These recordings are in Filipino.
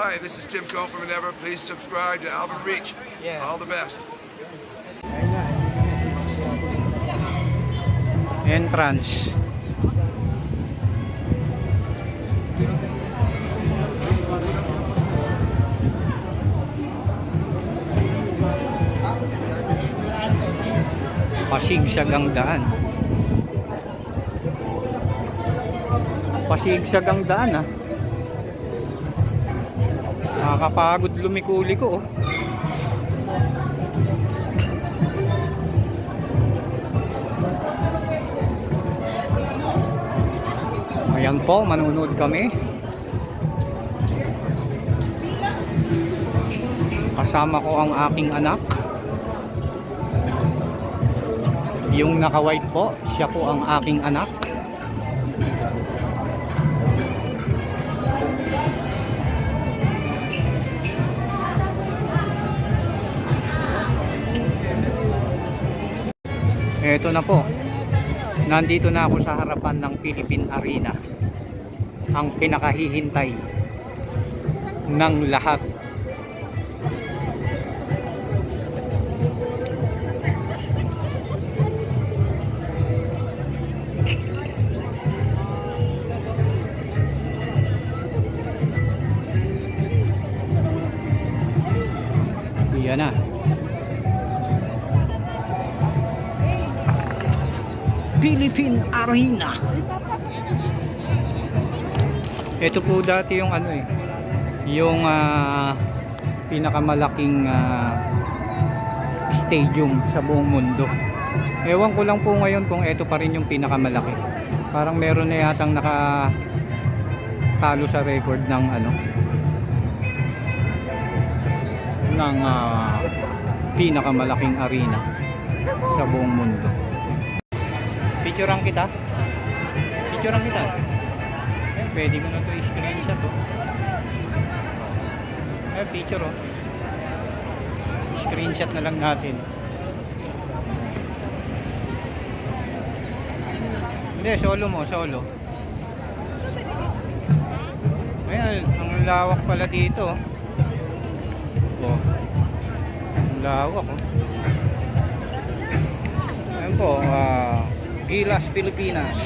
Hi, this is Tim Cohn from Endeavor. Please subscribe to Alvin Reach. Yeah. All the best. Entrance. Pasigsag ang daan. Pasigsag ang daan, ha. Nakakapagod lumiko-liko, oh. Ayan po, manunood kami. Kasama ko ang aking anak. Yung naka-white po, siya po ang aking anak. Eto na po. Nandito na ako sa harapan ng Philippine Arena. Ang pinakahihintay ng lahat. Yan na. Philippine Arena. Ito po dati yung ano, yung pinakamalaking stadium sa buong mundo. Ewan ko lang po ngayon kung ito pa rin yung pinakamalaki. Parang meron na yatang nakatalo sa record ng ano, ng pinakamalaking arena sa buong mundo. Picturean kita. Picturean kita. Pwede ko na to i-screenshot, oh. Picture, oh. Screenshot na lang natin. Hindi, solo mo, solo. Ayan, ang lawak pala dito, oh. Oh. Ang lawak, oh. Ayan po, Gilas, Pilipinas.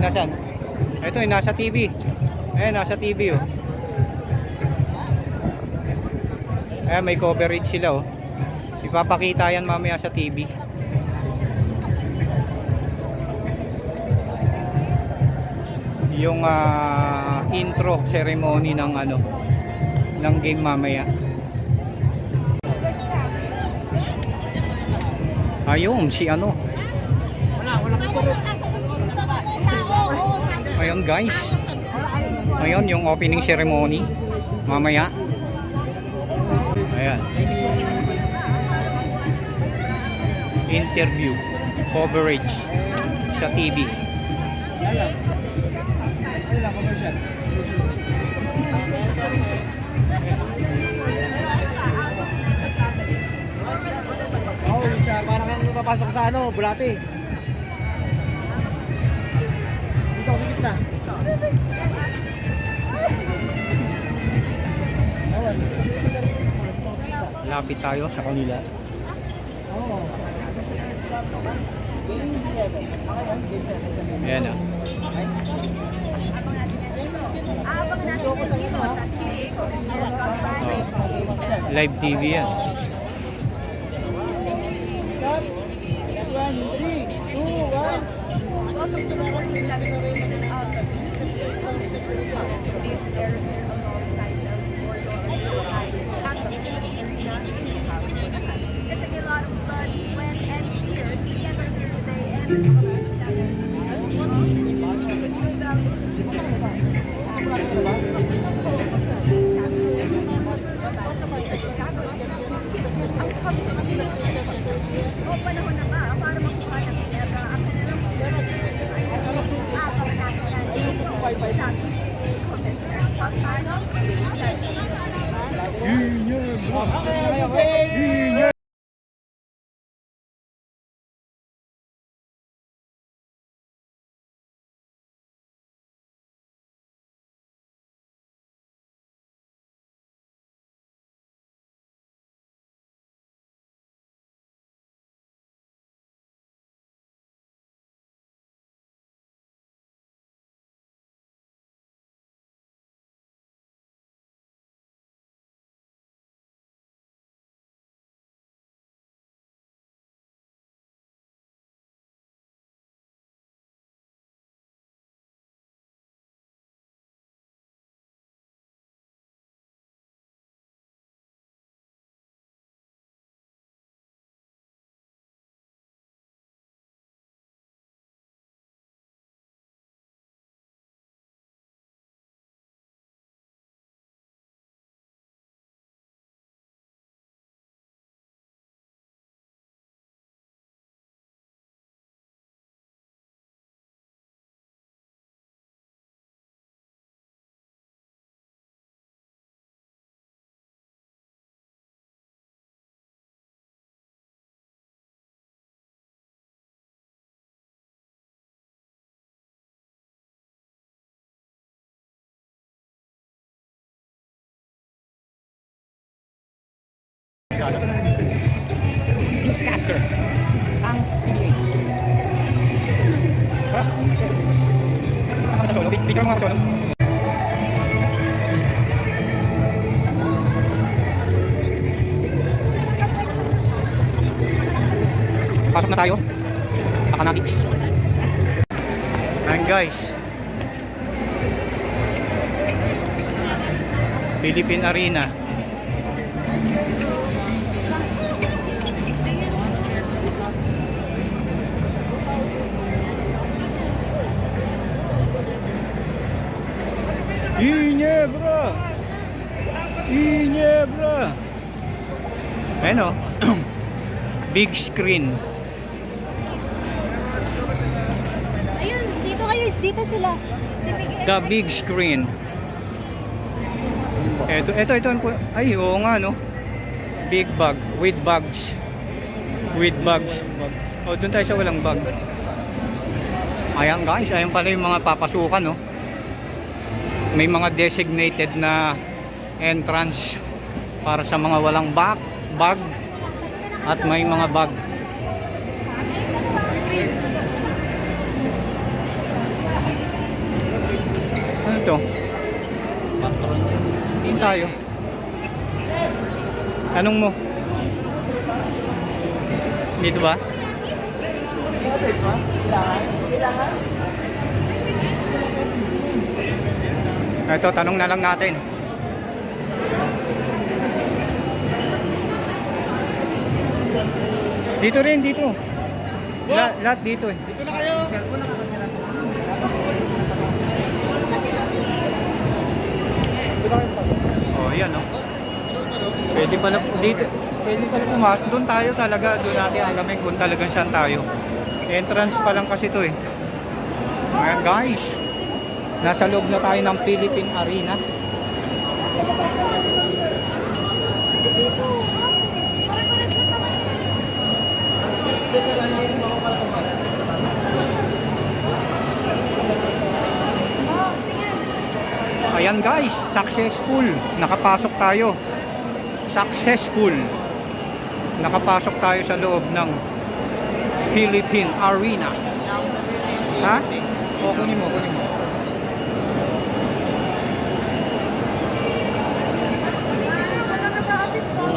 Nasaan? Ito ay nasa TV. Ayan, nasa TV, oh. Ayan, may coverage sila, oh. Ipapakita yan mamaya sa TV. Yung intro ceremony ng ano, ng game mamaya. Ayun, si ano. Ayun guys. Ayun yung opening ceremony mamaya. Ayan. Interview coverage sa TV. Oh, parang kang papasok sa ano, Bulate. Dito ako sa gitna. Lapit tayo sa kanila. Oh. Game 7. Ayan, oh. Abangan natin yan dito sa PA Commissioners Conference. Live TV yan. Last one in 3, 2, 1. Welcome to the 47th season of the PA Commissioners Cup. Today's with Eric here alongside the Memorial Buhay at the Philippine Arena in Bukawi, Bulacan. It took a lot of blood, sweat, and tears to get us here today, and for the 7th o panahon na ba para makuha ng pera ang kanilang agaw natin yan dito sa PA Commissioners Cup Finals Game 7. masyado. Newscaster ang PBA. Harap. Picture mga kasolo. Pasok na tayo. Pakanatics. Ayan guys. Philippine Arena. Ginebra! Ginebra! Ayan o. Big screen. Ayun, dito kayo, dito sila. Si Miguel. The big screen. Ito po. Ay, oo nga no. Big bag with bags. With bags. Oh, doon tayo sa walang bag. Ayan guys, ayan pala yung mga papasukan no. May mga designated na entrance para sa mga walang bag at may mga bag. Ano to? Tingin tayo. Tanong mo. Dito ba? Ito, tanong na lang natin. Dito rin, dito. Lahat dito eh. Dito na kayo. Oh, yan no. Pwede pala dito. Pwede pala pumasok. Doon tayo talaga. Doon natin alamin kung talagang saan tayo. Entrance pa lang kasi to eh. Ayan guys. Nasa loob na tayo ng Philippine Arena. Ayan guys, successful. Nakapasok tayo. Successful. Nakapasok tayo sa loob ng Philippine Arena. Ha? O, kunin mo.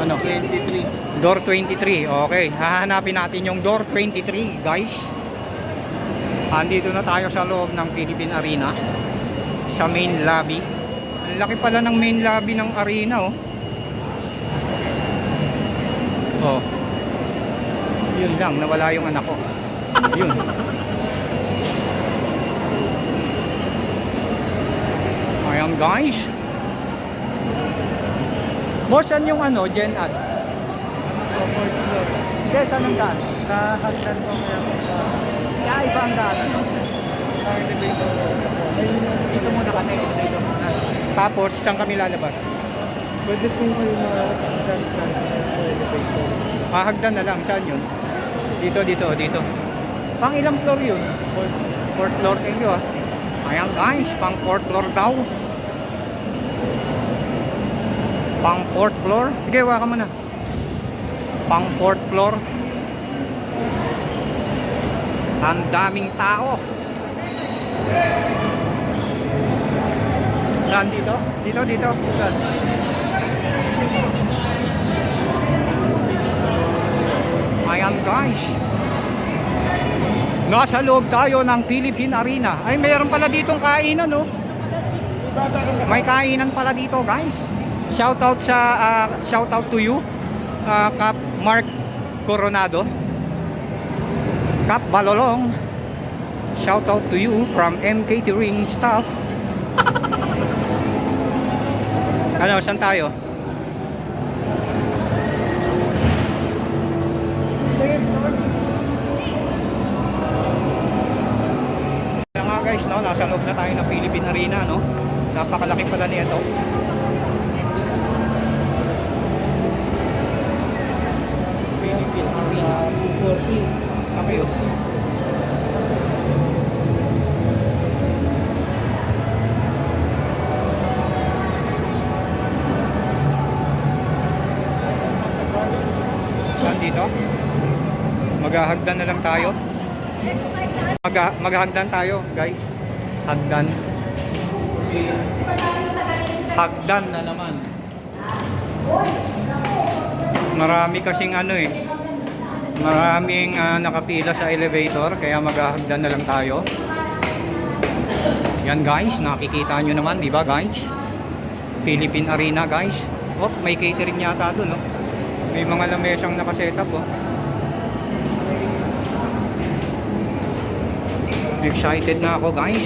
Ano? 23. Door 23. Okay, hahanapin natin yung door 23, guys. Andito na tayo sa loob ng Philippine Arena. Sa main lobby. Ang laki pala ng main lobby ng arena, oh. Oh. Yun lang, nawala yung anak ko. Yun. Ayan, guys. Boss, saan yung ano, Gen Ad? Hindi, saan ang daan? Sa hagdan ko kaya po sa Iba ang daan, ano? sa elevator. Dito muna kami, dito muna. Tapos, saan kami lalabas? Pwede po kayo mag-hagdan sa elevator. Hagdan na lang, saan yun? Dito. Pang ilang floor yun? Fourth floor, thank you ah. Ayan guys, pang fourth floor daw. Pang fourth floor? Sige, waka mo na. Pang fourth floor. Ang daming tao. Saan dito? Dito. Saan? Ayan guys. Nasa loob tayo ng Philippine Arena. Ay, mayroon pala ditong kainan, no? May kainan pala dito, guys. Shoutout to you, Cap Mark Coronado, Cap Balolong. Shoutout to you from M Catering staff. Ano, saan tayo? Kaya nga guys, no, nasa loob na tayo ng Philippine Arena, no? Napakalaki pala nito. Philippine Arena 240. Okay, oh. Maghahagdan na lang tayo. Maghahagdan tayo, guys. Hagdan. Hagdan na naman. Marami kasing ano eh. Maraming nakapila sa elevator, kaya maghahagdan na lang tayo. Yan guys, nakikita nyo naman, di ba guys? Philippine Arena guys. Oh, may catering yata doon, no? May mga lamesang nakasetup, oh. Excited na ako guys.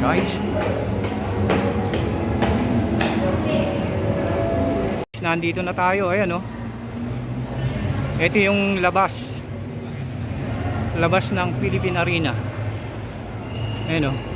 Guys, nandito na tayo. Ayan, oh. Ito yung labas ng Philippine Arena. Ayan, oh.